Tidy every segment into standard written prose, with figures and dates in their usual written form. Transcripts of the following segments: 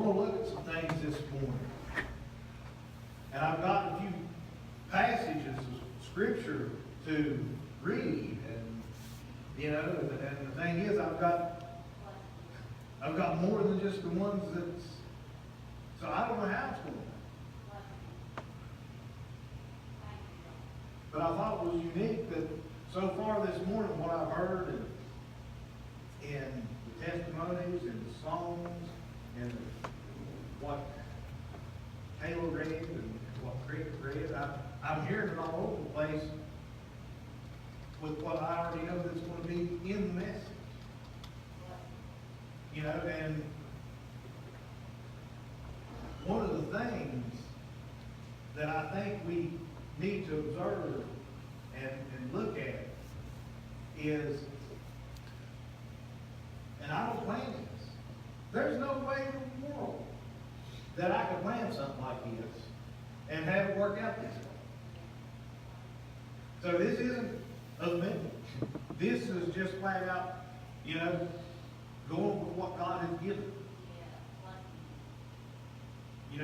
going to look at some things this morning. And I've got a few passages of scripture to read, and and the thing is, I've got more than just the ones so I don't know how it's going. But I thought it was unique that so far this morning, what I've heard in the testimonies and the songs and what Taylor read and what Cricket read, I'm hearing it all over the place with what I already know that's going to be in the message. And one of the things that I think we need to observe and look at is, and I don't plan this, there's no way in the world that I could plan something like this and have it work out this way. So this isn't a limit. This is just flat out, going with what God has given.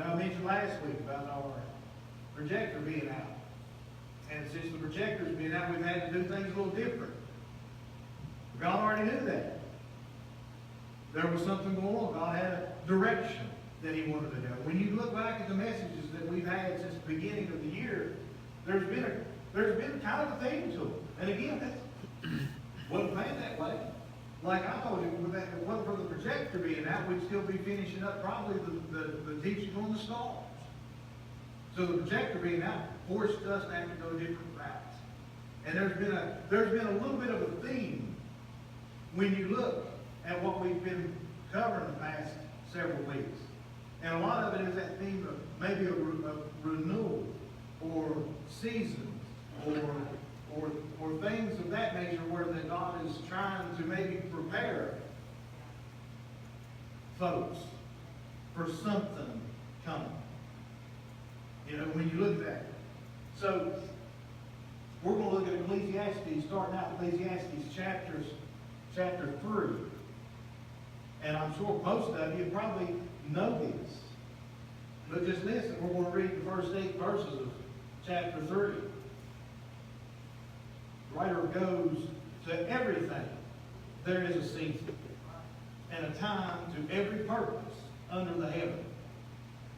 I mentioned last week about our projector being out. And since the projector's been out, we've had to do things a little different. God already knew that. There was something going on. God had a direction that He wanted to go. When you look back at the messages that we've had since the beginning of the year, there's been kind of a theme to them. And again, that wasn't planned that way. Like I told you, if it wasn't for the projector being out, we'd still be finishing up probably the teaching on the stars. So the projector being out forced us to have to go different routes. And there's been a little bit of a theme when you look at what we've been covering the past several weeks. And a lot of it is that theme of maybe a renewal or seasons or things of that nature where that God is trying to maybe prepare folks for something coming. When you look at that. So, we're going to look at Ecclesiastes, starting out Ecclesiastes chapter 3. And I'm sure most of you probably know this. But just listen, we're going to read the first 8 verses of chapter 3. The writer goes to everything. There is a season and a time to every purpose under the heaven.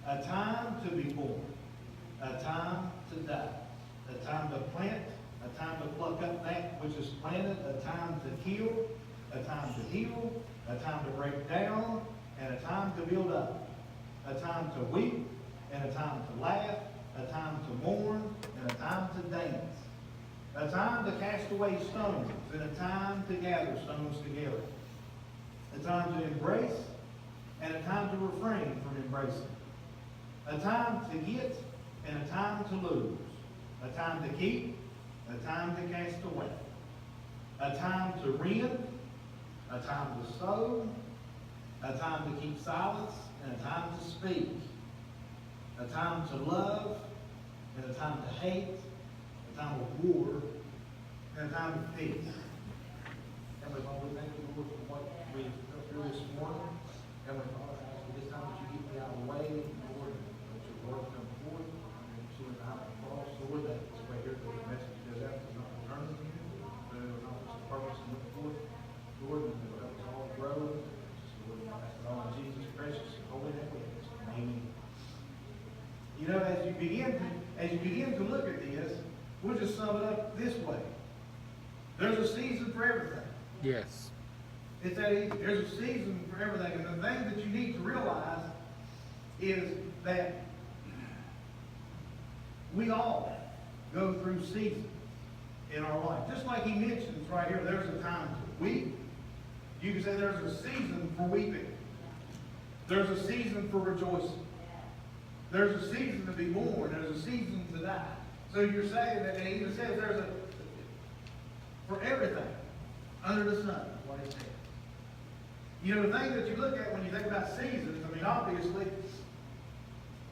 A time to be born. A time to die, a time to plant, a time to pluck up that which is planted, a time to kill, a time to heal, a time to break down, and a time to build up, a time to weep, and a time to laugh, a time to mourn, and a time to dance, a time to cast away stones, and a time to gather stones together, a time to embrace, and a time to refrain from embracing, a time to get, and a time to lose, a time to keep, a time to cast away, a time to rend, a time to sow, a time to keep silence, and a time to speak, a time to love, and a time to hate, a time of war, and a time of peace. Heavenly Father, we thank you, Lord, for what we've gone through this morning. Heavenly Father, I ask for this time that you get me out of the way, Lord, and let your word come forth. See the out of the cross, Lord, that this way here, the message goes out, does not return to you, but it will accomplish the purpose and look forth, Lord, and it will help us all grow. Lord, I ask it all in Jesus' precious and holy name. Amen. As you begin to look at this, we'll just sum it up this way. There's a season for everything. Yes. It's that easy. There's a season for everything. And the thing that you need to realize is that we all go through seasons in our life. Just like he mentions right here, there's a time to weep. You can say there's a season for weeping. There's a season for rejoicing. There's a season to be born. There's a season to die. So you're saying that, and he even says there's for everything under the sun, what he said. The thing that you look at when you think about seasons, obviously,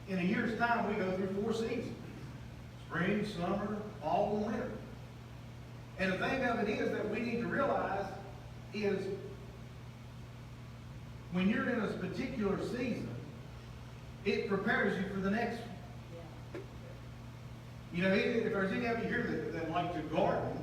in a year's time, we go through 4 seasons. Spring, summer, fall, and winter. And the thing of it is that we need to realize is when you're in a particular season, it prepares you for the next one. You know, if there's any of you here that like to garden,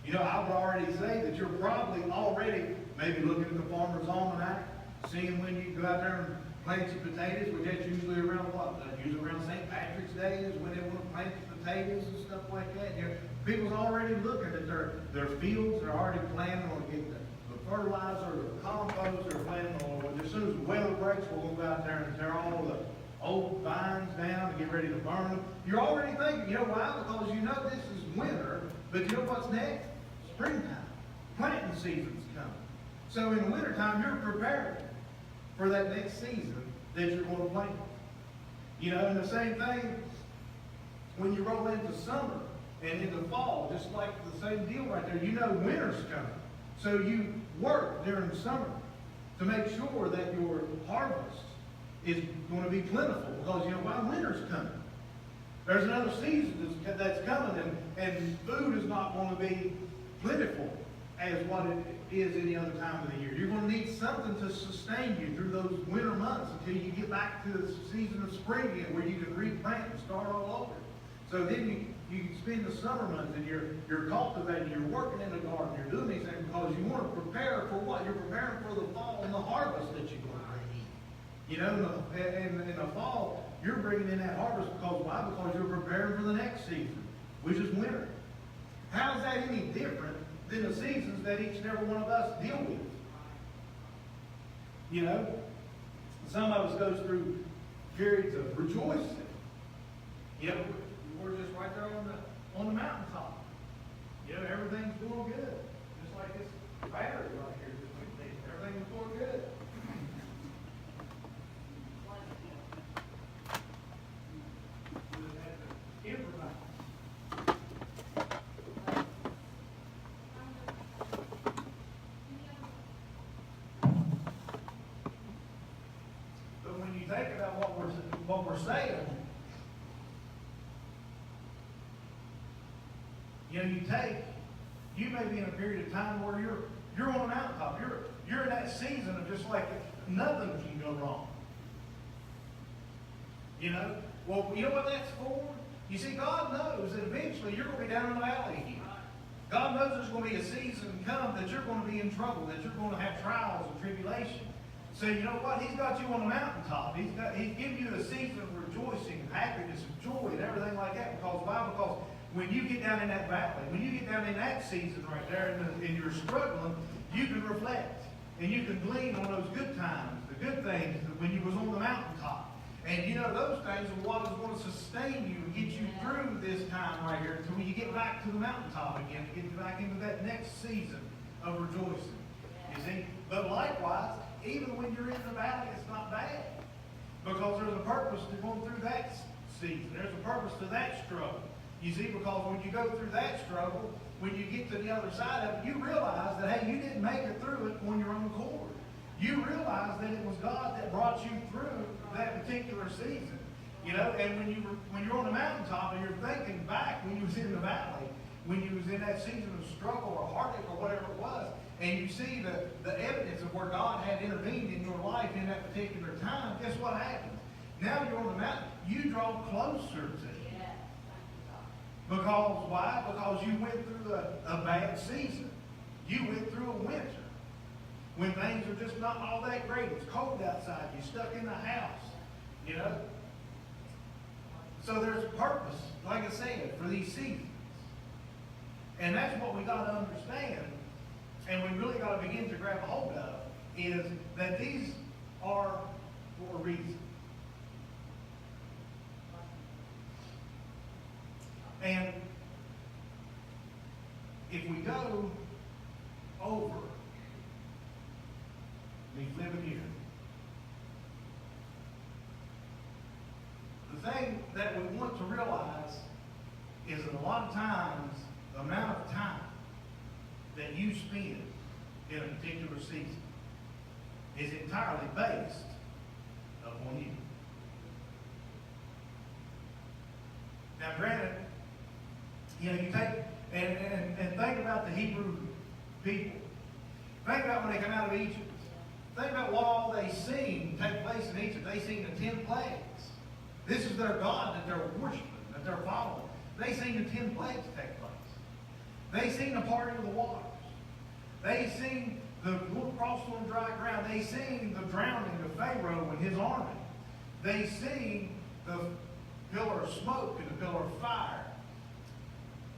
you know, I would already say that you're probably already maybe looking at the Farmer's Almanac, seeing when you go out there and plant your potatoes, which that's usually around what? Usually around St. Patrick's Day is when they want to plant the potatoes and stuff like that. You know, people's already looking at their fields. They're already planning on getting the fertilizer, the compost. They're planning on, as soon as the weather breaks, we're going to go out there and tear all the old vines down and get ready to burn them. You're already thinking, you know why? Because you know this is winter, but you know what's next? Springtime. Planting season's coming. So in the wintertime, you're prepared for that next season that you're going to plant. You know, and the same thing when you roll into summer and into fall, just like the same deal right there. You know winter's coming. So you work during summer to make sure that your harvest is going to be plentiful, because you know why? Winter's coming. There's another season that's coming, and food is not going to be plentiful as what it is any other time of the year. You're going to need something to sustain you through those winter months until you get back to the season of spring again, where you can replant and start all over. So then you spend the summer months and you're cultivating, you're working in the garden, you're doing these things because you want to prepare for what? You're preparing for the fall and the harvest that you're going to bring in. You know, in the fall, you're bringing in that harvest because why? Because you're preparing for the next season, which is winter. How is that any different than the seasons that each and every one of us deal with? You know, some of us goes through periods of rejoicing. You know, we're just right there on the mountaintop. You know, everything's going good. Just like this battery right here. Everything's going good. But when you think about what we're saying, you know, you may be in a period of time where you're on a mountaintop. You're in that season of just like nothing can go wrong. You know? Well, you know what that's for? You see, God knows that eventually you're going to be down in the valley again. God knows there's going to be a season come that you're going to be in trouble, that you're going to have trials and tribulation. So you know what? He's got you on the mountaintop. He's giving you a season of rejoicing, happiness, and joy, and everything like that. Because why? Because when you get down in that valley, when you get down in that season right there, and you're struggling, you can reflect and you can glean on those good times, the good things when you was on the mountaintop. And you know those things are what is going to sustain you and get you through this time right here until you get back to the mountaintop again, to get back into that next season of rejoicing. You see? But likewise, even when you're in the valley, it's not bad. Because there's a purpose to going through that season. There's a purpose to that struggle. You see, because when you go through that struggle, when you get to the other side of it, you realize that, hey, you didn't make it through it on your own accord. You realize that it was God that brought you through that particular season. You know, and when you're on the mountaintop and you're thinking back when you was in the valley, when you was in that season of struggle or heartache or whatever it was, and you see the evidence of where God had intervened in your life in that particular time, guess what happens? Now you're on the mountain, you draw closer to Him. Because why? Because you went through a bad season. You went through a winter. When things are just not all that great. It's cold outside. You're stuck in the house. You know? So there's a purpose, like I said, for these seasons. And that's what we got to understand, and we really got to begin to grab a hold of, is that these are for a reason. And if we go over, we flip it here. The thing that we want to realize is that a lot of times, the amount of time that you spend in a particular season is entirely based upon you. Now, granted, you know, you take and think about the Hebrew people. Think about when they come out of Egypt. Think about what all they seen take place in Egypt. They seen the 10 plagues. This is their God that they're worshiping, that they're following. They seen the 10 plagues take place. They seen the parting of the waters. They seen the crossing on dry ground. They seen the drowning of Pharaoh and his army. They seen the pillar of smoke and the pillar of fire.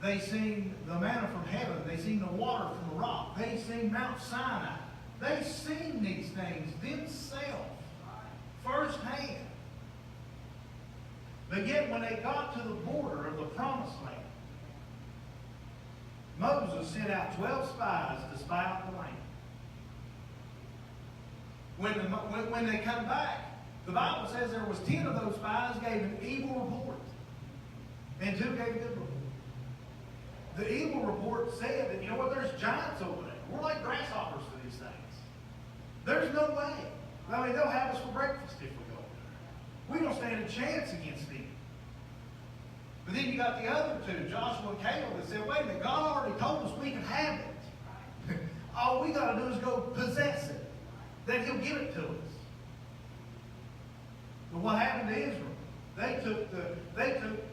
They seen the manna from heaven. They seen the water from the rock. They seen Mount Sinai. They seen these things themselves, firsthand. But yet when they got to the border of the promised land, Moses sent out 12 spies to spy out the land. When they come back, the Bible says there was 10 of those spies gave an evil report, and 2 gave a good report. The evil report said that, you know what, there's giants over there. We're like grasshoppers to these things. There's no way. I mean, they'll have us for breakfast if we go over there. We don't stand a chance against them. But then you got the other 2, Joshua and Caleb, that said, wait a minute, God already told us we can have it. All we got to do is go possess it. Then he'll give it to us. But what happened to Israel? They took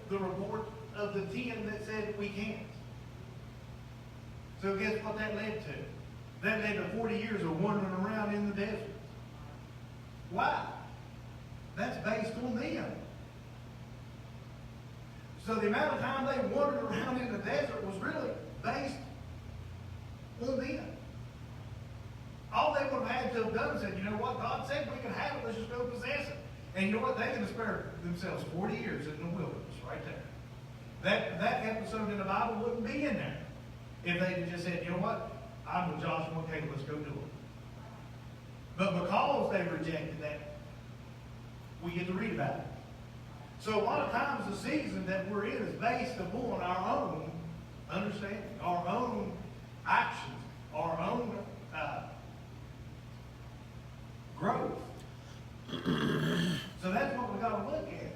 the report of the 10 that said we can't. So guess what that led to? That led to 40 years of wandering around in the desert. Why? That's based on them. So the amount of time they wandered around in the desert was really based on them. All they would have had to have done is said, you know what, God said we can have it, let's just go possess it. And you know what, they can spare themselves 40 years in the wilderness right there. That episode in the Bible wouldn't be in there if they had just said, you know what, I'm with Joshua and Caleb, let's go do it. But because they rejected that, we get to read about it. So a lot of times the season that we're in is based upon our own understanding, our own actions, our own growth. So that's what we got to look at.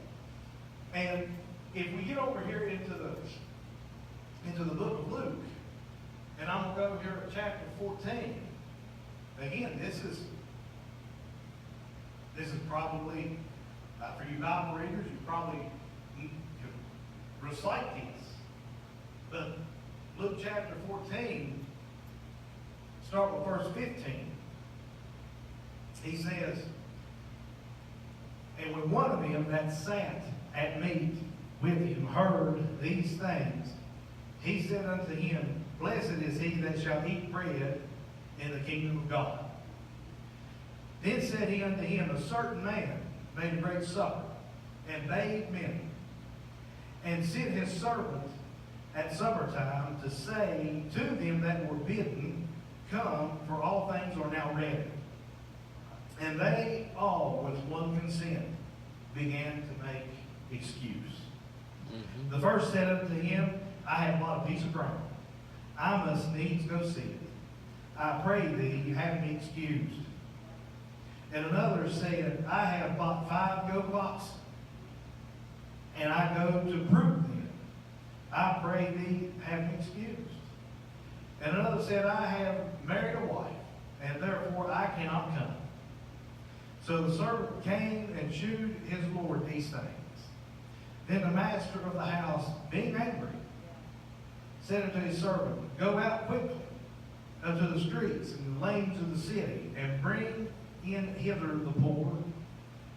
And if we get over here into the book of Luke, and I'm going to go over here at chapter 14. Again, this is probably, for you Bible readers, you probably could recite these. But Luke chapter 14, start with verse 15. He says, and when one of them that sat at meat with him heard these things, he said unto him, Blessed is he that shall eat bread in the kingdom of God. Then said he unto him, A certain man made a great supper, and bade many, and sent his servant at supper time to say to them that were bidden, Come, for all things are now ready. And they all, with one consent, began to make excuse. Mm-hmm. The first said unto him, I have bought a piece of ground. I must needs go see it. I pray thee, have me excused. And another said, I have bought 5 goat oxen, and I go to prove them. I pray thee, have me excused. And another said, I have married a wife, and therefore I cannot come. So the servant came and shewed his lord these things. Then the master of the house, being angry, said unto his servant, Go out quickly unto the streets and the lanes of the city, and bring in hither the poor,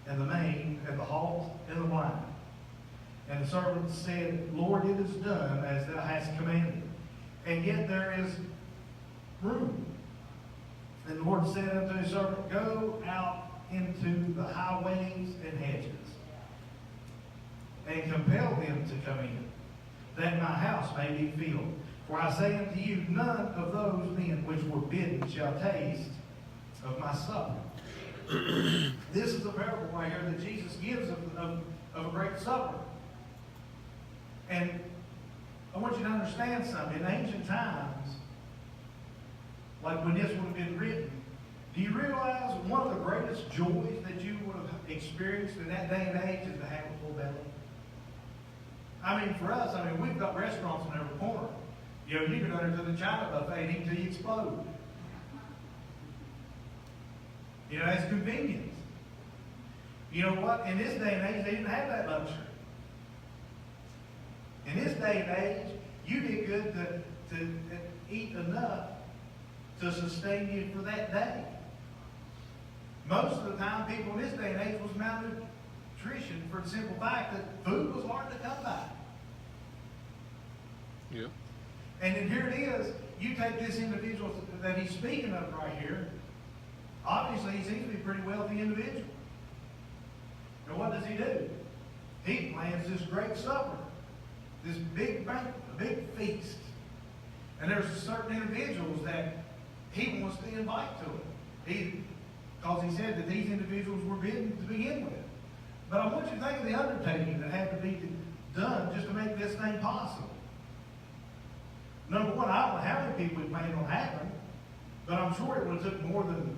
and the maimed, and the halt, and the blind. And the servant said, Lord, it is done as thou hast commanded, and yet there is room. And the Lord said unto his servant, Go out into the highways and hedges, and compel them to come in, that my house may be filled. For I say unto you, none of those men which were bidden shall taste of my supper. This is the parable right here that Jesus gives of a great supper. And I want you to understand something. In ancient times, like when this would have been written, do you realize one of the greatest joys that you would have experienced in that day and age is to have a full belly? I mean, for us, we've got restaurants in every corner. You know, you can go into the China buffet and eat until you explode. You know, that's convenience. You know what? In this day and age, they didn't have that luxury. In this day and age, you did good to eat enough to sustain you for that day. Most of the time, people in this day and age was malnutrition for the simple fact that food was hard to come by. Yeah. And then here it is, you take this individual that he's speaking of right here, obviously he seems to be a pretty wealthy individual. And what does he do? He plans this great supper, this big banquet, a big feast. And there's certain individuals that he wants to invite to it. Because he said that these individuals were bidden to begin with. But I want you to think of the undertaking that had to be done just to make this thing possible. Number one, I don't know how many people he planned on having, but I'm sure it would have took more than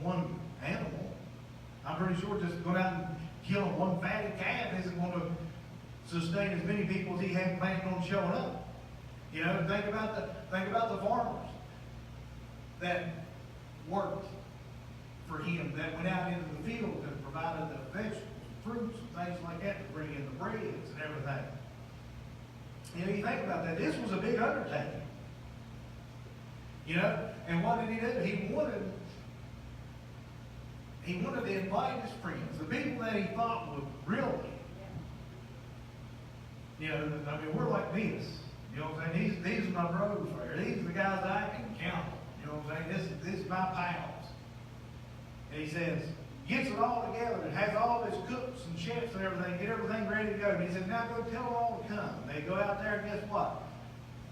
one animal. I'm pretty sure just going out and killing one fatted calf isn't going to sustain as many people as he had planned on showing up. You know, think about the farmers that worked for him, that went out into the field and provided the vegetables, fruits, and things like that to bring in the breads and everything. You know, you think about that. This was a big undertaking. You know, and what did he do? He wanted to invite his friends, the people that he thought would really, you know, I mean, we're like this. You know what I'm saying? These are my bros right here. These are the guys I can count on. You know what I'm saying? This is my pals. And he says, gets it all together and has all his cooks and chefs and everything, get everything ready to go. And he said, now go tell them all to come. And they go out there and guess what?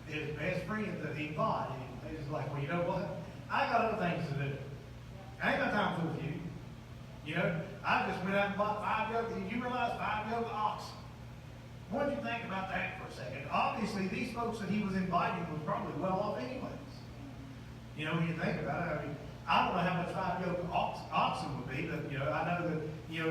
His best friends that he thought, they just like, well, you know what? I got other things to do. I ain't got time for you. You know, I just went out and bought 5 yoke. Did you realize 5 yoke of oxen? What did you think about that for a second? Obviously, these folks that he was inviting was probably well off anyways. You know, when you think about it, I mean, I don't know how much 5 yoke of oxen would be, but, you know, I know that, you know,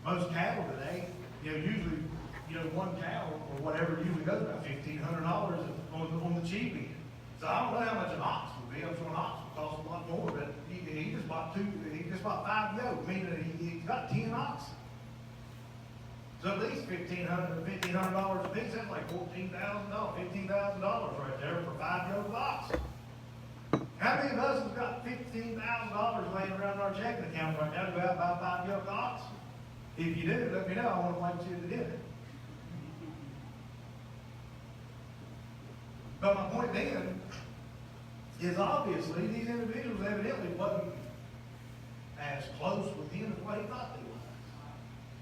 most cattle today, you know, usually, you know, one cow or whatever usually goes about $1,500 on the cheap end. So I don't know how much an ox would be. I'm sure an ox would cost a lot more, but he just bought 5 yoke, meaning he got 10 oxen. So at least $1,500 a piece, that's like $14,000, $15,000 right there for 5 yoke of oxen. How many of us have got $15,000 laying around our checking account right now to go out and buy 5 yoke of oxen? If you do, let me know. I want to invite you to dinner. But my point then is obviously these individuals evidently wasn't as close with him as what he thought they was.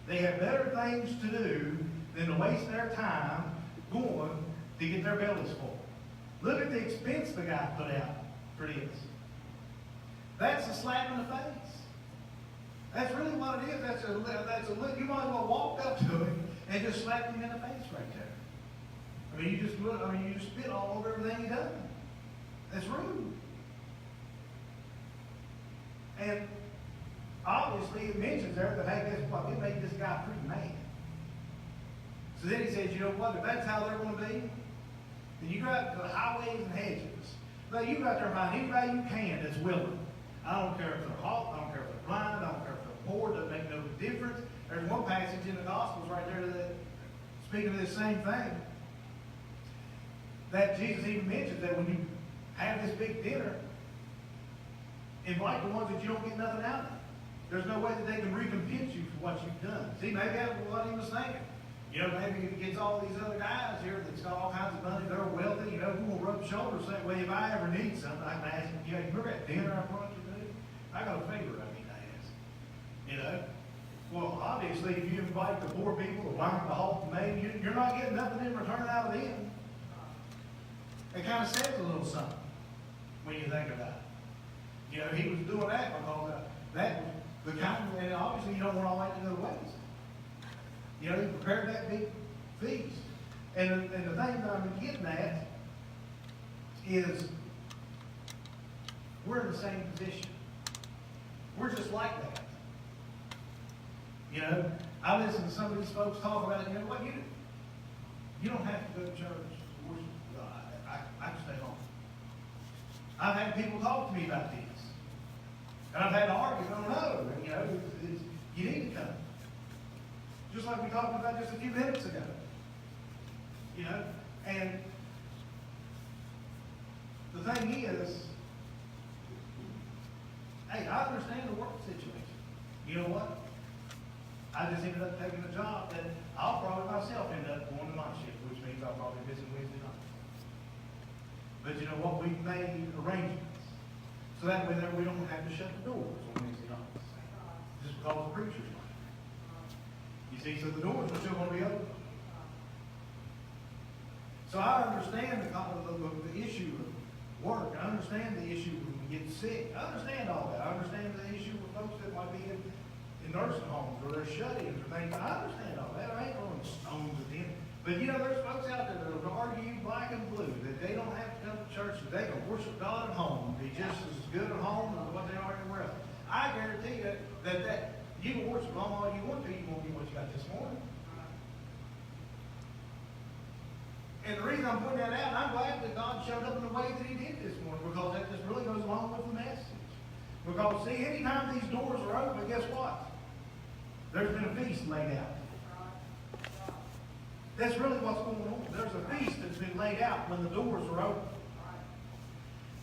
They had better things to do than to waste their time going to get their bellies full. Look at the expense the guy put out for this. That's a slap in the face. That's really what it is. That's a you might as well walk up to him and just slap him in the face right there. I mean, you just spit all over everything he does. That's rude. And obviously it mentions there that, hey, guess what? It made this guy pretty mad. So then he says, you know what? If that's how they're going to be, then you go out to the highways and hedges. But you go out there and find anybody you can that's willing. I don't care if they're halt, I don't care if they're blind, I don't care if they're poor, it doesn't make no difference. There's one passage in the Gospels right there that speaking of this same thing, that Jesus even mentions that when you have this big dinner, invite the ones that you don't get nothing out of. There's no way that they can recompense you for what you've done. See, maybe that's what he was thinking. You know, maybe he gets all these other guys here that's got all kinds of money, they're wealthy, you know, who will rub shoulders and say, well, if I ever need something, I can ask him, you remember that dinner I brought you to? I got a favor I need to ask. You know? Well, obviously, if you invite the poor people, the blind, the halt, the maid, you're not getting nothing in return out of them. It kind of says a little something when you think about it. You know, he was doing that because that was the kind of, and obviously you don't want all that to go to waste. You know, he prepared that big feast. And the thing that I'm getting at is we're in the same position. We're just like that. You know, I listen to some of these folks talk about, you know what, you don't have to go to church to worship God. I can stay home. I've had people talk to me about this. And I've had to argue, no, you know, you need to come. Just like we talked about just a few minutes ago. You know? And the thing is, hey, I understand the work situation. You know what? I just ended up taking a job that I'll probably myself end up going to night shift, which means I'll probably miss Wednesday night. But you know what? We've made arrangements. So that way there we don't have to shut the doors on Wednesday nights. Just because the preacher's not. You see, so the doors are still going to be open. So I understand the issue of work. I understand the issue when we get sick. I understand all that. I understand the issue with folks that might be in nursing homes or they're shut-ins or things. I understand all that. I ain't throwing stones at them. But you know, there's folks out there that will argue black and blue that they don't have to come to church, that they can worship God at home, be just as good at home as what they are anywhere else. I guarantee you that you can worship at home all you want to, you won't get what you got this morning. And the reason I'm pointing that out, I'm glad that God showed up in the way that he did this morning, because that just really goes along with the message. Because, see, anytime these doors are open, guess what? There's been a feast laid out. That's really what's going on. There's a feast that's been laid out when the doors are open.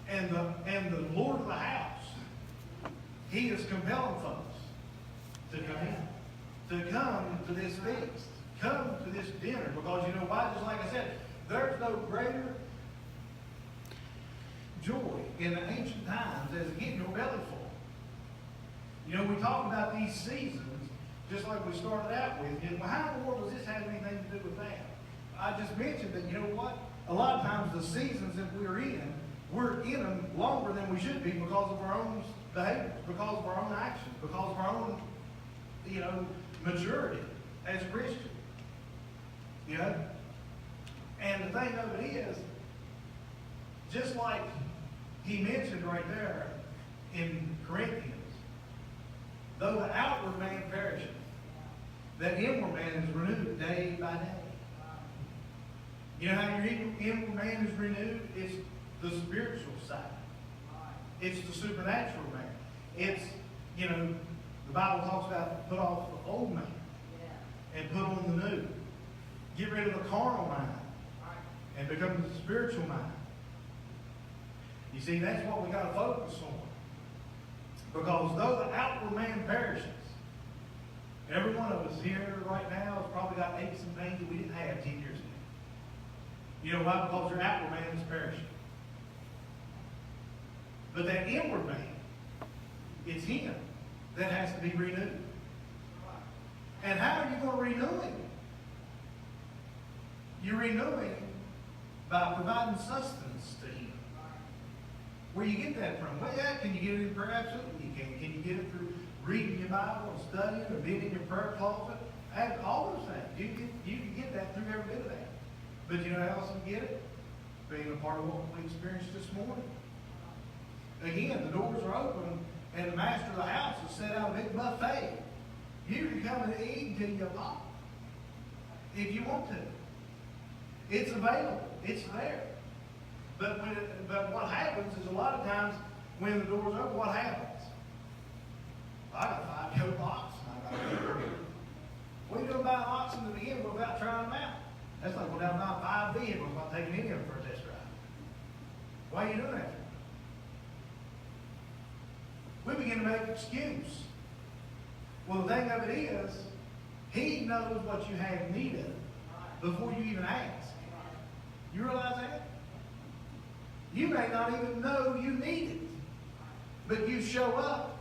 And the Lord of the house, he is compelling folks to come in, to come to this feast, come to this dinner. Because you know why? Just like I said, there's no greater joy in the ancient times as getting your belly full. You know, we talk about these seasons, just like we started out with. You know, well, how in the world does this have anything to do with that? I just mentioned that, you know what? A lot of times the seasons that we're in them longer than we should be because of our own behaviors, because of our own actions, because of our own, you know, maturity as Christians. You know? And the thing of it is, just like he mentioned right there in Corinthians, though the outward man perisheth, that inward man is renewed day by day. You know how your inward man is renewed? It's the spiritual side. It's the supernatural man. It's, you know, the Bible talks about put off the old man and put on the new. Get rid of the carnal mind and become the spiritual mind. You see, that's what we got to focus on. Because though the outward man perishes, every one of us here right now has probably got aches and pains that we didn't have 10 years ago. You know why? Because your outward man is perishing. But that inward man, it's him that has to be renewed. And how are you going to renew him? You renew him by providing sustenance to him. Where you get that from? Well, yeah, can you get it in prayer? Absolutely you can. Can you get it through reading your Bible and studying or being in your prayer closet? All those things. You can get that through every bit of that. But you know how else you get it? Being a part of what we experienced this morning. Again, the doors are open and the master of the house has set out a big buffet. You can come and eat until you pop. If you want to. It's available. It's there. But what happens is a lot of times when the doors open, what happens? I got 5 coat locks. What are you doing buying locks in the beginning without trying them out? That's like going down and buying 5 vehicles without taking any of them for a test drive. Why are you doing that? We begin to make an excuse. Well, the thing of it is, he knows what you have need of before you even ask. You realize that? You may not even know you need it. But you show up,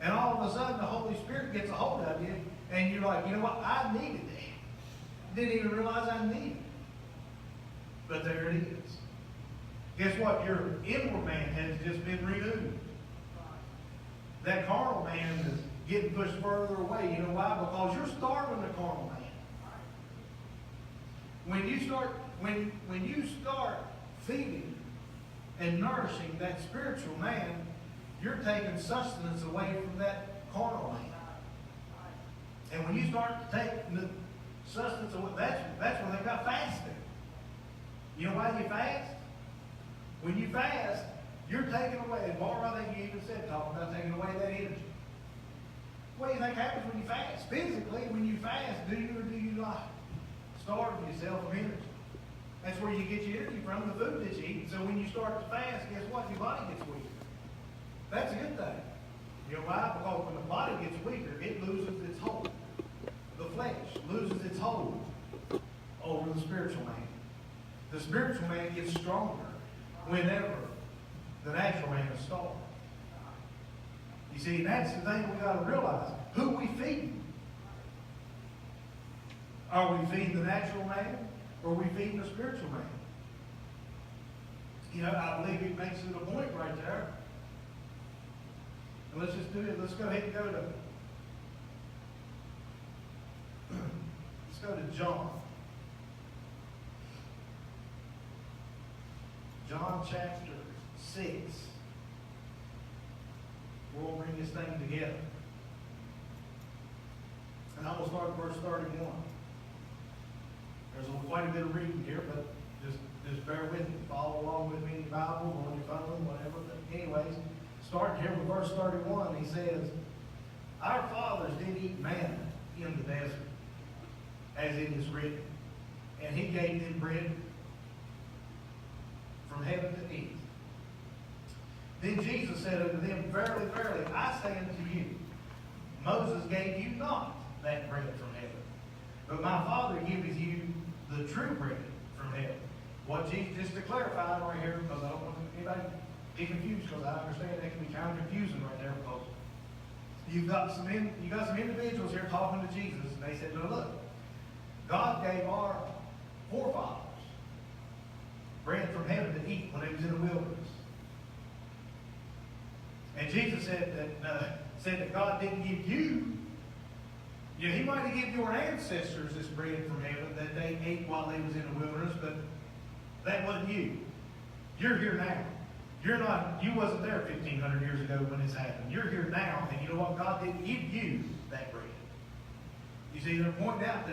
and all of a sudden the Holy Spirit gets a hold of you, and you're like, you know what? I needed that. Didn't even realize I needed it. But there it is. Guess what? Your inward man has just been renewed. That carnal man is getting pushed further away. You know why? Because you're starving the carnal man. When you start feeding and nourishing that spiritual man, you're taking sustenance away from that carnal man. And when you start taking the sustenance away, that's when they got fasting. You know why you fast? When you fast, you're taking away, and Barbara, I think you even said, talking about taking away that energy. What do you think happens when you fast? Physically, when you fast, do you or do you not starve yourself of energy? That's where you get your energy from, the food that you eat. So when you start to fast, guess what? Your body gets weaker. That's a good thing. You know why? Because when the body gets weaker, it loses its hold. The flesh loses its hold over the spiritual man. The spiritual man gets stronger whenever the natural man is starved. You see, that's the thing we got to realize. Who we feeding? Are we feeding the natural man, or are we feeding the spiritual man? You know, I believe it makes it a point right there. And let's just do it. Let's go ahead and go to John. John chapter 6. We'll bring this thing together. And I'm going to start at verse 31. There's quite a bit of reading here, but just bear with me. Follow along with me in your Bible, on your phone, whatever. But anyways, starting here with verse 31, he says, "Our fathers did eat manna in the desert, as it is written, and he gave them bread from heaven to eat. Then Jesus said unto them, Verily, verily, I say unto you, Moses gave you not that bread from heaven, but my Father giveth you the true bread from heaven." What Jesus, just to clarify right here, because I don't want anybody to be confused, because I understand that can be kind of confusing right there, because you got some individuals here talking to Jesus, and they said, "No, look, God gave our forefathers bread from heaven to eat when they was in the wilderness." And Jesus said that God didn't give you. Yeah, he might have given your ancestors this bread from heaven that they ate while they was in the wilderness, but that wasn't you. You're here now. You wasn't there 1,500 years ago when this happened. You're here now, and you know what? God didn't give you that bread. You see, they're pointing out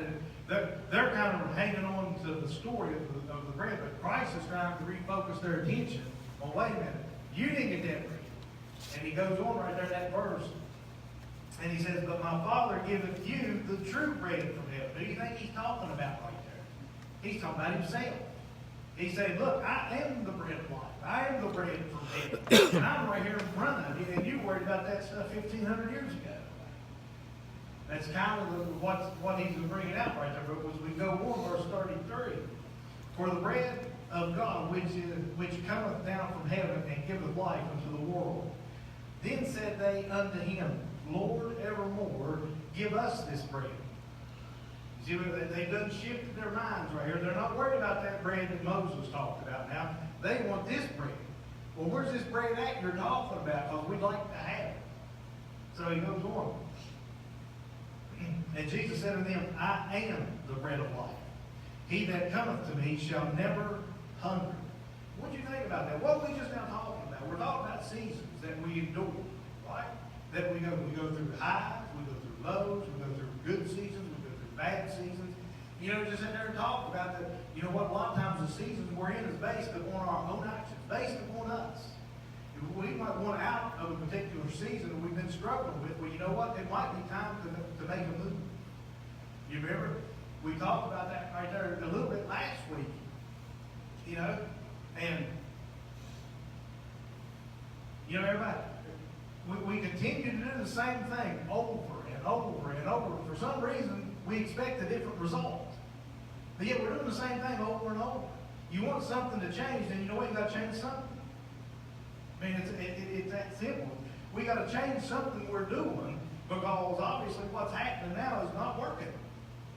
that they're kind of hanging on to the story of the bread, but Christ is trying to refocus their attention on, wait a minute, you didn't get that bread. And he goes on right there, that verse, and he says, "But my Father giveth you the true bread from heaven." Who do you think he's talking about right there? He's talking about himself. He said, "Look, I am the bread of life. I am the bread from heaven. And I'm right here in front of you, and you worried about that stuff 1,500 years ago." That's kind of what he's bringing out right there. But as we go on, verse 33, "For the bread of God, which cometh down from heaven, and giveth life unto the world. Then said they unto him, Lord, evermore give us this bread." You see, they've done shifted their minds right here. They're not worried about that bread that Moses talked about now. They want this bread. Well, where's this bread at you're talking about? Because we'd like to have it. So he goes on. "And Jesus said unto them, I am the bread of life. He that cometh to me shall never hunger." What do you think about that? What are we just now talking about? We're talking about seasons that we endure, right? That we go through highs, we go through lows, we go through good seasons, we go through bad seasons. You know, just sit there and talk about that. You know what? A lot of times the seasons we're in is based upon our own actions, based upon us. If we might want out of a particular season that we've been struggling with, well, you know what? It might be time to make a move. You remember? We talked about that right there a little bit last week. You know? And, you know, everybody, we continue to do the same thing over and over and over. For some reason, we expect a different result. But yet we're doing the same thing over and over. You want something to change, then you know what? You got to change something. I mean, it's that simple. We got to change something we're doing, because obviously what's happening now is not working.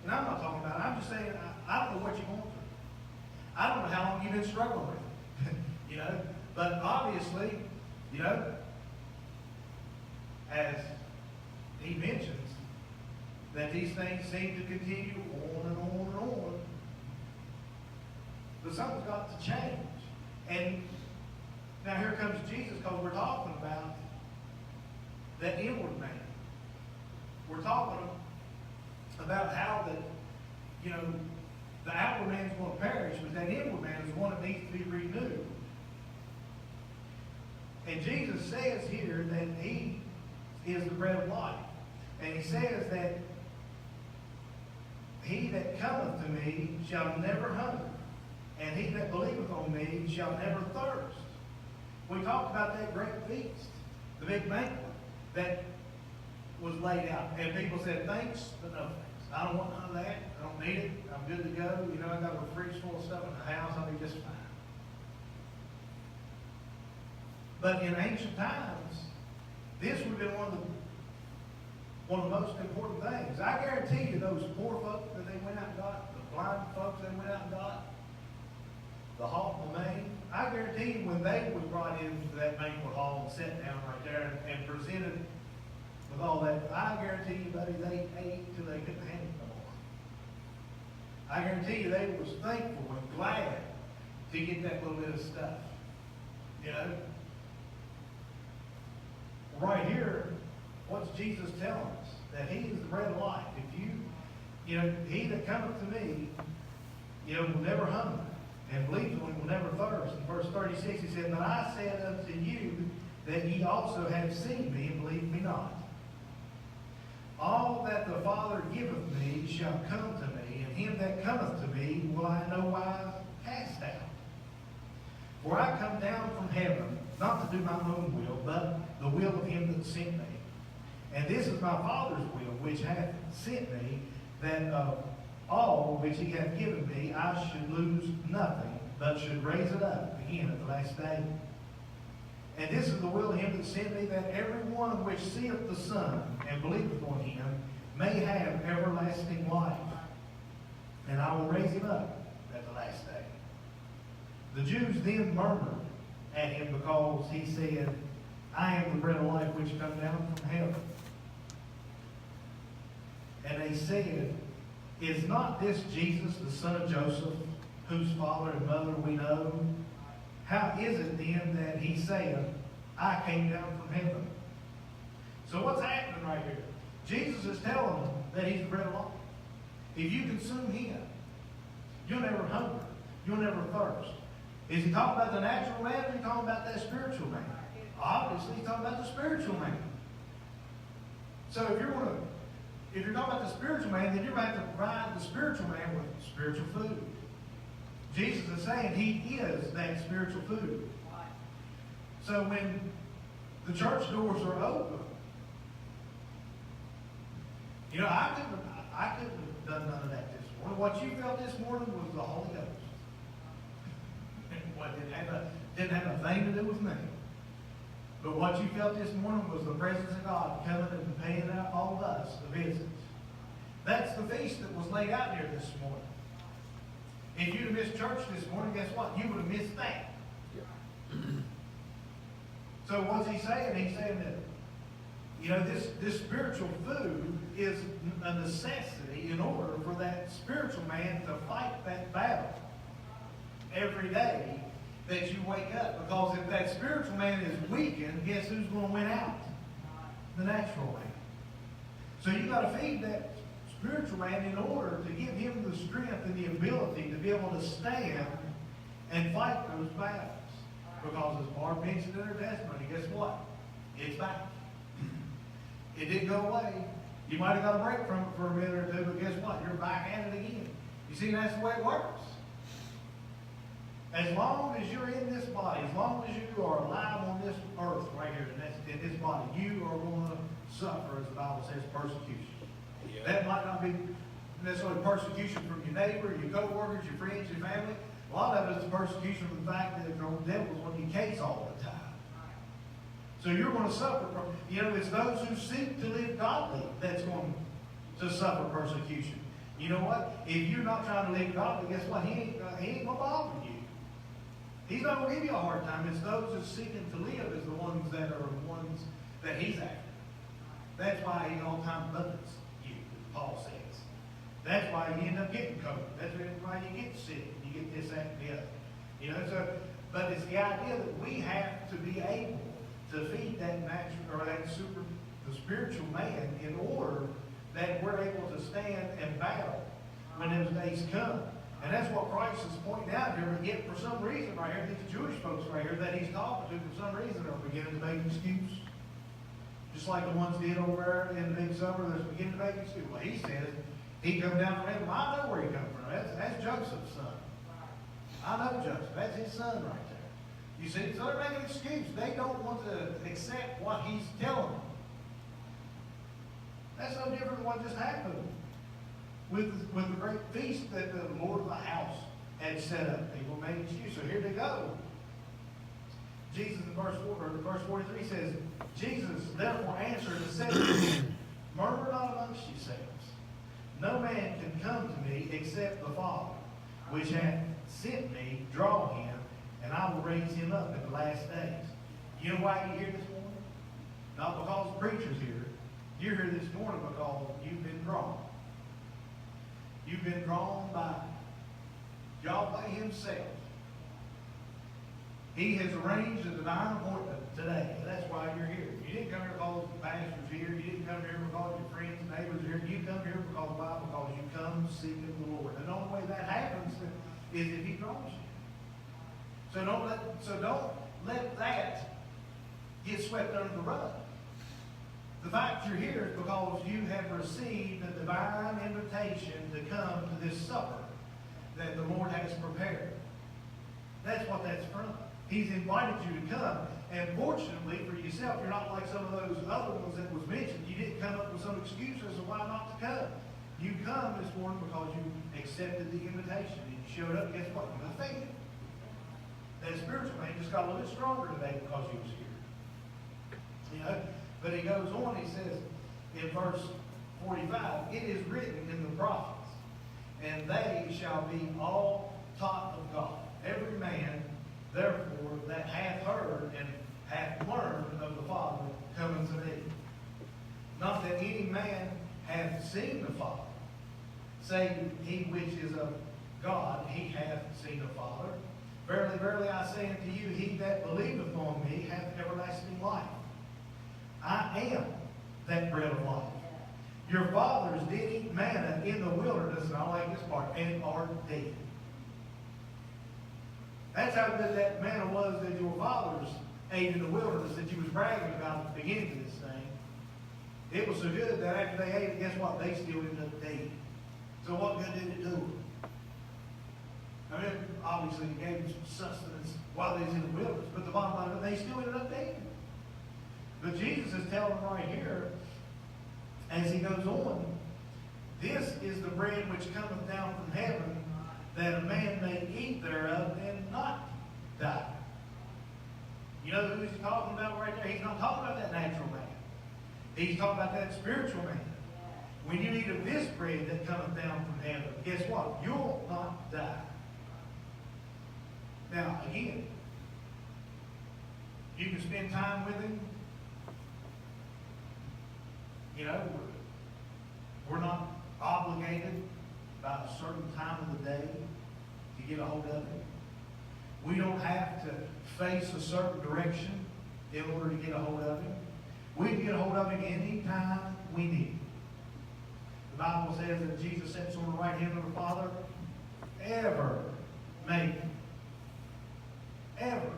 And I'm not talking about it. I'm just saying, I don't know what you're going through. I don't know how long you've been struggling with it. You know? But obviously, you know, as he mentions, that these things seem to continue on and on and on. But something's got to change. And now here comes Jesus, because we're talking about that inward man. We're talking about how that, you know, the outward man is going to perish, but that inward man is one that needs to be renewed. And Jesus says here that he is the bread of life. And he says that he that cometh to me shall never hunger, and he that believeth on me shall never thirst. We talked about that great feast, the big banquet that was laid out. And people said, thanks, but no thanks. I don't want none of that. I don't need it. I'm good to go. You know, I got a fridge full of stuff in the house. I'll be just fine. But in ancient times, this would have been one of the most important things. I guarantee you those poor folk that they went out and got, the blind folks they went out and got, the halt and the maimed, I guarantee you when they were brought into that banquet hall and sat down right there and presented with all that, I guarantee you, buddy, they ate till they couldn't handle it no more. I guarantee you they was thankful and glad to get that little bit of stuff. You know? Right here, what's Jesus telling us? That he is the bread of life. If you know, he that cometh to me, will never hunger, and believes on him will never thirst. In verse 36, he said, But I said unto you that ye also have seen me, and believe me not. All that the Father giveth me shall come to me, and him that cometh to me will I no wise cast out. For I come down from heaven, not to do my own will, but the will of him that sent me. And this is my Father's will, which hath sent me, that of all which he hath given me, I should lose nothing, but should raise it up again at the last day. And this is the will of him that sent me, that every one which seeth the Son and believeth on him may have everlasting life. And I will raise him up at the last day. The Jews then murmured at him because he said, I am the bread of life which come down from heaven. And they said, Is not this Jesus, the son of Joseph, whose father and mother we know? How is it then that he saith, I came down from heaven? So what's happening right here? Jesus is telling them that he's the bread of life. If you consume him, you'll never hunger. You'll never thirst. Is he talking about the natural man, or is he talking about that spiritual man? Obviously, he's talking about the spiritual man. So if you're talking about the spiritual man, then you're going to have to provide the spiritual man with spiritual food. Jesus is saying he is that spiritual food. So when the church doors are open, I couldn't have done none of that this morning. What you felt this morning was the Holy Ghost. What didn't have a thing to do with me. But what you felt this morning was the presence of God coming and paying out all of us the visits. That's the feast that was laid out here this morning. If you'd have missed church this morning, guess what? You would have missed that. So what's he saying? He's saying that, this spiritual food is a necessity in order for that spiritual man to fight that battle every day that you wake up. Because if that spiritual man is weakened, guess who's going to win out? The natural man. So you got to feed that spiritual man in order to give him the strength and the ability to be able to stand and fight those battles. Because as Barb mentioned in her testimony, guess what? It's back. It didn't go away. You might have got a break from it for a minute or two, but guess what? You're back at it again. You see, that's the way it works. As long as you're in this body, as long as you are alive on this earth right here, in this body, you are going to suffer, as the Bible says, persecution. Yeah. That might not be necessarily persecution from your neighbor, your co-workers, your friends, your family. A lot of it is persecution from the fact that the devil's on your case all the time. So you're going to suffer from, it's those who seek to live godly that's going to suffer persecution. You know what? If you're not trying to live godly, guess what? He ain't going to bother you. He's not going to give you a hard time. It's those who are seeking to live is the ones that are the ones that he's after. That's why he all time buffets you, Paul says. That's why you end up getting COVID. That's why you get sick. You get this, that, and the other. But it's the idea that we have to be able to feed that natural or the spiritual man in order that we're able to stand and battle when those days come. And that's what Christ is pointing out here. But yet, for some reason, right here, these Jewish folks right here that he's talking to, for some reason, are beginning to make an excuse. Just like the ones did over there in the big summer that's beginning to make you see. Well, he says he come down from heaven. Well, I know where he come from. That's Joseph's son. I know Joseph. That's his son right there. You see, so they're making excuses. They don't want to accept what he's telling them. That's no different than what just happened with the great feast that the Lord of the house had set up. People made excuses. So here they go. Jesus in verse 43 says, Jesus therefore answered and said to them, murmur not amongst yourselves. No man can come to me except the Father, which hath sent me, draw him, and I will raise him up in the last days. You know why you're here this morning? Not because the preacher's here. You're here this morning because you've been drawn. You've been drawn by Yahweh himself. He has arranged a divine appointment today. That's why you're here. You didn't come here because the pastor's here. You didn't come here because your friends and neighbors are here. You come here because you come seeking the Lord. And the only way that happens is if he draws you. So don't let that get swept under the rug. The fact you're here is because you have received a divine invitation to come to this supper that the Lord has prepared. That's what that's from. He's invited you to come. And fortunately for yourself, you're not like some of those other ones that was mentioned. You didn't come up with some excuse as to why not to come. You come this morning because you accepted the invitation. And you showed up, guess what? You got faith. That spiritual man just got a little bit stronger today because he was here. You know? But he goes on, he says in verse 45, it is written in the prophets, and they shall be all taught of God. Every man, therefore, that hath heard and hath learned of the Father cometh to me. Not that any man hath seen the Father, save he which is of God, he hath seen the Father. Verily, verily, I say unto you, he that believeth on me hath everlasting life. I am that bread of life. Your fathers did eat manna in the wilderness, and I like this part, and are dead. That's how good that manna was that your fathers ate in the wilderness that you was bragging about at the beginning of this thing. It was so good that after they ate it, guess what? They still ended up dead. So what good did it do them? I mean, obviously it gave them some sustenance while they was in the wilderness, but the bottom line is they still ended up dead. But Jesus is telling them right here, as he goes on, this is the bread which cometh down from heaven, that a man may eat thereof and not die. You know who he's talking about right there? He's not talking about that natural man. He's talking about that spiritual man. When you eat of this bread that cometh down from heaven, guess what? You'll not die. Now, again, you can spend time with him. You know, we're not obligated by a certain time of the day to get a hold of him. We don't have to face a certain direction in order to get a hold of him. We can get a hold of him any time we need him. The Bible says that Jesus sits on the right hand of the Father, ever make. Ever.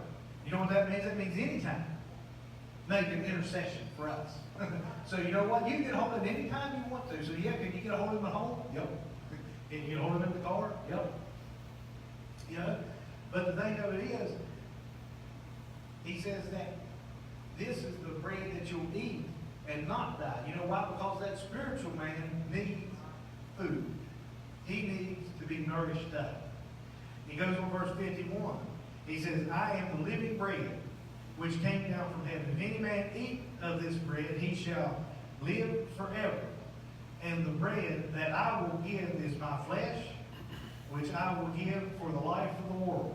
You know what that means? That means anytime. Make an intercession for us. So you know what? You can get a hold of him anytime you want to. So yeah, can you get a hold of him at home? Yep. Can you get a hold of him in the car? Yep. You know? But the thing of it is, he says that this is the bread that you'll eat and not die. You know why? Because that spiritual man needs food. He needs to be nourished up. He goes on verse 51. He says, I am the living bread which came down from heaven. If any man eat of this bread, he shall live forever. And the bread that I will give is my flesh, which I will give for the life of the world.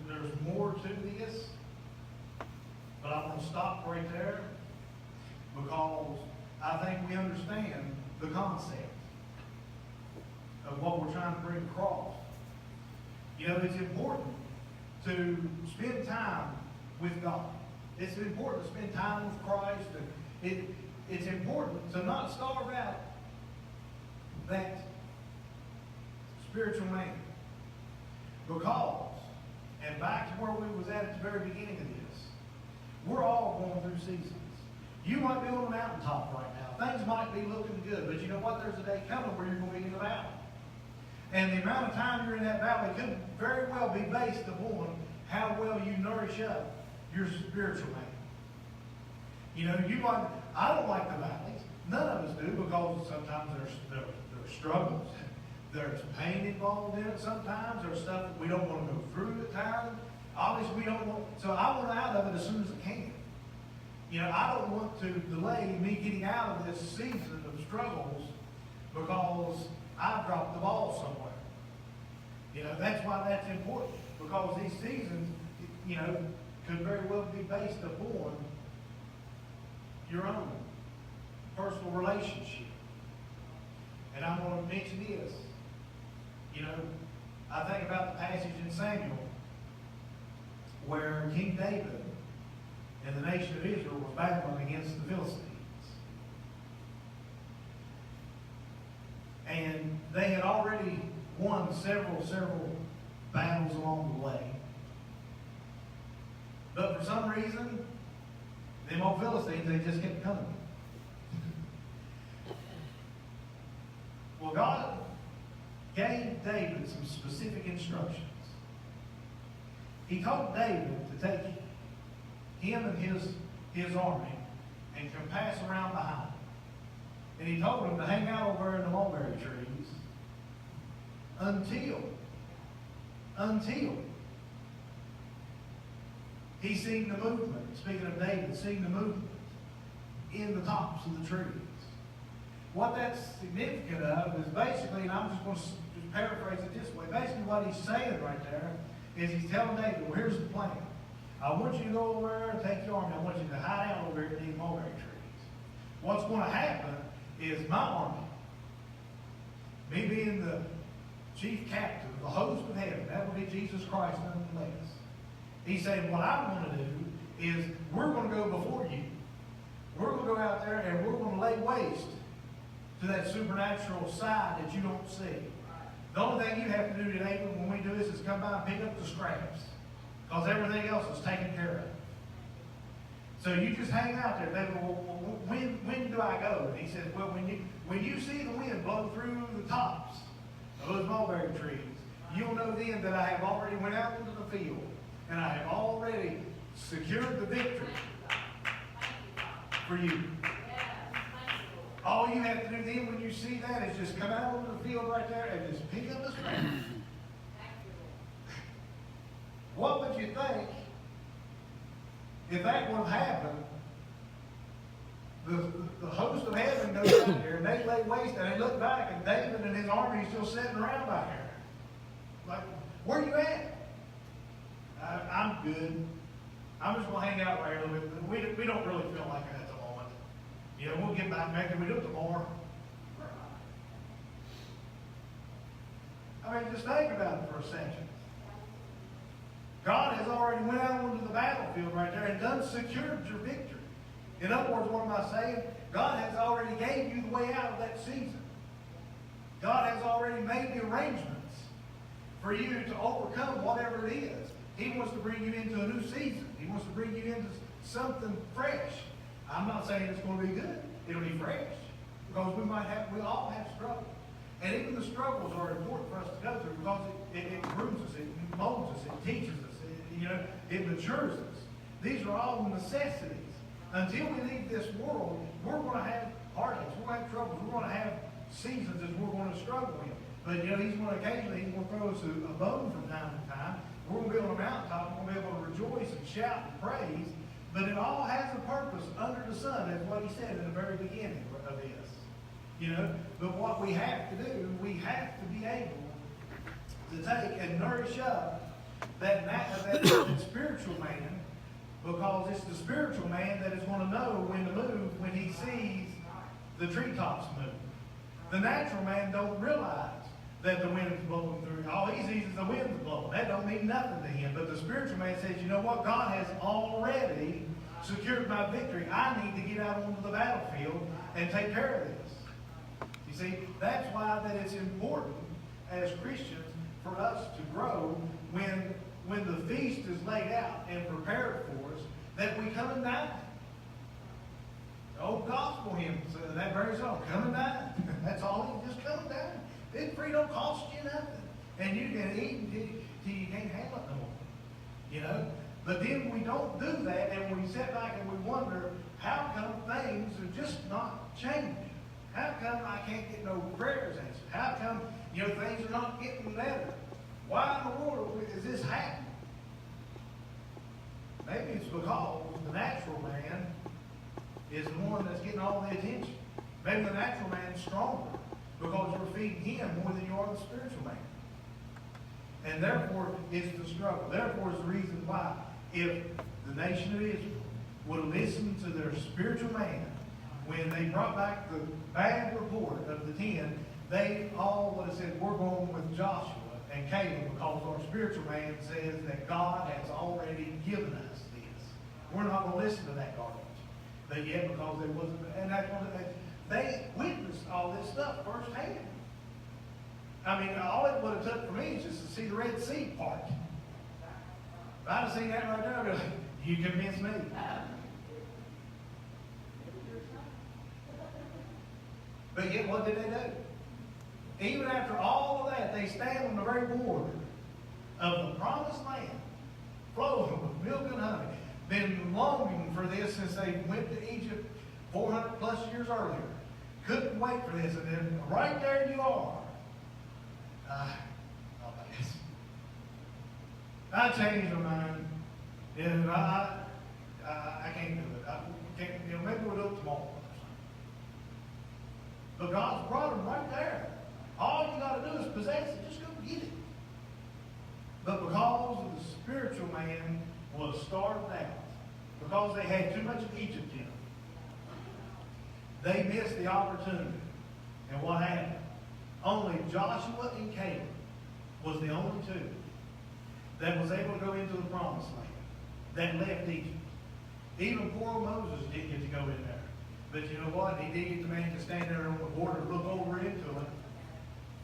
There's more to this, but I'm going to stop right there because I think we understand the concept of what we're trying to bring across. You know, it's important to spend time with God. It's important to spend time with Christ. It's important to not starve out that spiritual man. Because And back to where we was at the very beginning of this. We're all going through seasons. You might be on a mountaintop right now. Things might be looking good, but you know what? There's a day coming where you're going to be in the valley. And the amount of time you're in that valley could very well be based upon how well you nourish up your spiritual man. You know, I don't like the valleys. None of us do, because sometimes there's struggles. There's pain involved in it sometimes. There's stuff that we don't want to go through at times. Obviously, we don't want, so I want out of it as soon as I can. You know, I don't want to delay me getting out of this season of struggles because I've dropped the ball somewhere. You know, that's why that's important, because these seasons, you know, could very well be based upon your own personal relationship. And I'm going to mention this. You know, I think about the passage in Samuel where King David and the nation of Israel was battling against the Philistines. And they had already won several battles along the way. But for some reason, them old Philistines, they just kept coming. Well, God gave David some specific instructions. He told David to take him and his army and compass around behind. And he told him to hang out over in the mulberry trees until he seen the movement. Speaking of David, seen the movement in the tops of the trees. What that's significant of is basically, and I'm just going to paraphrase it this way, basically what he's saying right there is he's telling David, well, here's the plan. I want you to go over there and take your army. I want you to hide out over here in these mulberry trees. What's going to happen is my army, me being the chief captain of the host of heaven, that will be Jesus Christ nonetheless. He said, what I'm going to do is we're going to go before you. We're going to go out there and we're going to lay waste to that supernatural side that you don't see. The only thing you have to do today when we do this is come by and pick up the scraps, because everything else is taken care of. So you just hang out there. They go, well, when do I go? And he says, well, when you see the wind blow through the tops of those mulberry trees, you'll know then that I have already went out into the field and I have already secured the victory for you. All you have to do then when you see that is just come out onto the field right there and just pick up the scraps. What would you think if that would have happened? The host of heaven goes out there and they lay waste and they look back and David and his army is still sitting around back there. Like, where are you at? I'm good. I'm just going to hang out right here a little bit. We don't really feel like it at the moment. You know, we'll get back maybe we do it tomorrow. I mean, just think about it for a second. God has already went out onto the battlefield right there and done secured your victory. In other words, what am I saying? God has already gave you the way out of that season. God has already made the arrangements for you to overcome whatever it is. He wants to bring you into a new season. He wants to bring you into something fresh. I'm not saying it's going to be good. It'll be fresh. Because we all have struggles. And even the struggles are important for us to go through because it grooms us, it molds us, it teaches us, it matures us. These are all necessities. Until we leave this world, we're going to have heartaches, we're going to have troubles, we're going to have seasons that we're going to struggle in. But he's going to occasionally throw us a bone from time to time. We're going to be on a mountaintop, we're going to be able to rejoice and shout and praise. But it all has a purpose under the sun, as what he said in the very beginning of this. But what we have to do, we have to be able to take and nourish up that spiritual man, because it's the spiritual man that is going to know when to move when he sees the treetops move. The natural man don't realize that the wind is blowing through. All he sees is the wind's blowing. That don't mean nothing to him. But the spiritual man says, you know what? God has already secured my victory. I need to get out onto the battlefield and take care of this. You see, that's why that it's important as Christians for us to grow when when the feast is laid out and prepared for us, that we come and dine. The old gospel hymn, so that very song, come and dine. That's all, just come and dine. It's free, don't cost you nothing. And you can eat until you can't handle it no more. You know? But then we don't do that, and we sit back and we wonder, how come things are just not changing? How come I can't get no prayers answered? How come, things are not getting better? Why in the world is this happening? Maybe it's because the natural man is the one that's getting all the attention. Maybe the natural man's stronger because you're feeding him more than you are the spiritual man. And therefore, it's the struggle. Therefore, it's the reason why, if the nation of Israel would listen to their spiritual man, when they brought back the bad report of the 10, they all would have said, we're going with Joshua and Caleb because our spiritual man says that God has already given us this. We're not going to listen to that garbage. But yet, because there wasn't, and that's what they witnessed all this stuff firsthand. I mean, all it would have took for me is just to see the Red Sea part. If I'd have seen that right there, I'd be like, you convinced me. But yet, what did they do? Even after all of that, they stand on the very border of the promised land, flowing with milk and honey. Been longing for this since they went to Egypt 400 plus years earlier. Couldn't wait for this, and then right there you are. I changed my mind. And I can't do it. I can't, maybe we'll do it tomorrow. But God's brought them right there. All you got to do is possess it. Just go get it. But because of the spiritual man was starved out, because they had too much of Egypt in them, they missed the opportunity. And what happened? Only Joshua and Caleb was the only two that was able to go into the promised land, that left Egypt. Even poor old Moses didn't get to go in there. But you know what? He did get the man to stand there on the border and look over into it.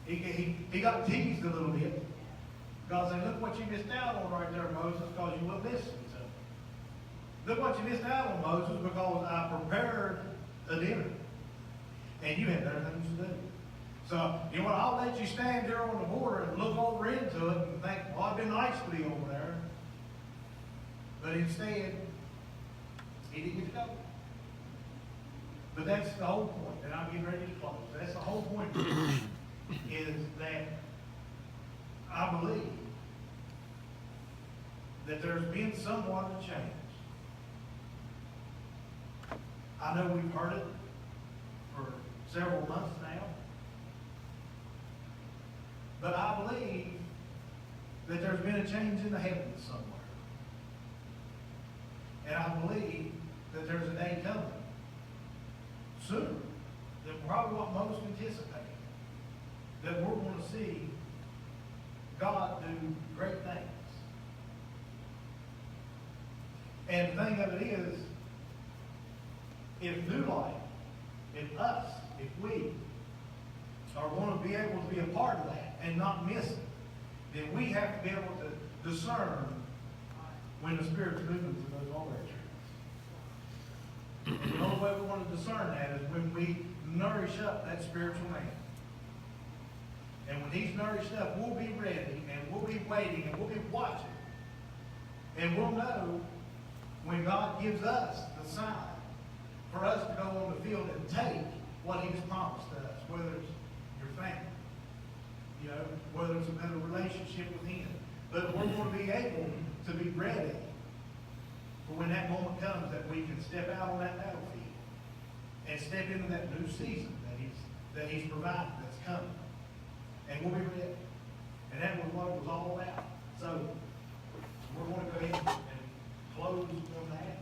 He got teased a little bit. God said, look what you missed out on right there, Moses, because you weren't listening to me. Look what you missed out on, Moses, because I prepared a dinner. And you had better things to do. So, you know what? I'll let you stand there on the border and look over into it and think, well, it'd be nice to be over there. But instead, he didn't get to go. But that's the whole point, and I'm getting ready to close. That's the whole point is that I believe that there's been somewhat of a change. I know we've heard it for several months now, but I believe that there's been a change in the heavens somewhere. And I believe that there's a day coming, sooner than probably what most anticipate, that we're going to see God do great things. And the thing of it is, if New Life, if us, if we are going to be able to be a part of that and not miss it, then we have to be able to discern when the Spirit's moving through those altar churches. The only way we want to discern that is when we nourish up that spiritual man. And when he's nourished up, we'll be ready, and we'll be waiting, and we'll be watching. And we'll know when God gives us the sign for us to go on the field and take what he's promised us, whether it's your family, whether it's a better relationship with him. But we're going to be able to be ready for when that moment comes that we can step out on that battlefield and step into that new season that he's provided that's coming. And we'll be ready. And that was what it was all about. So we're going to go ahead and close on that.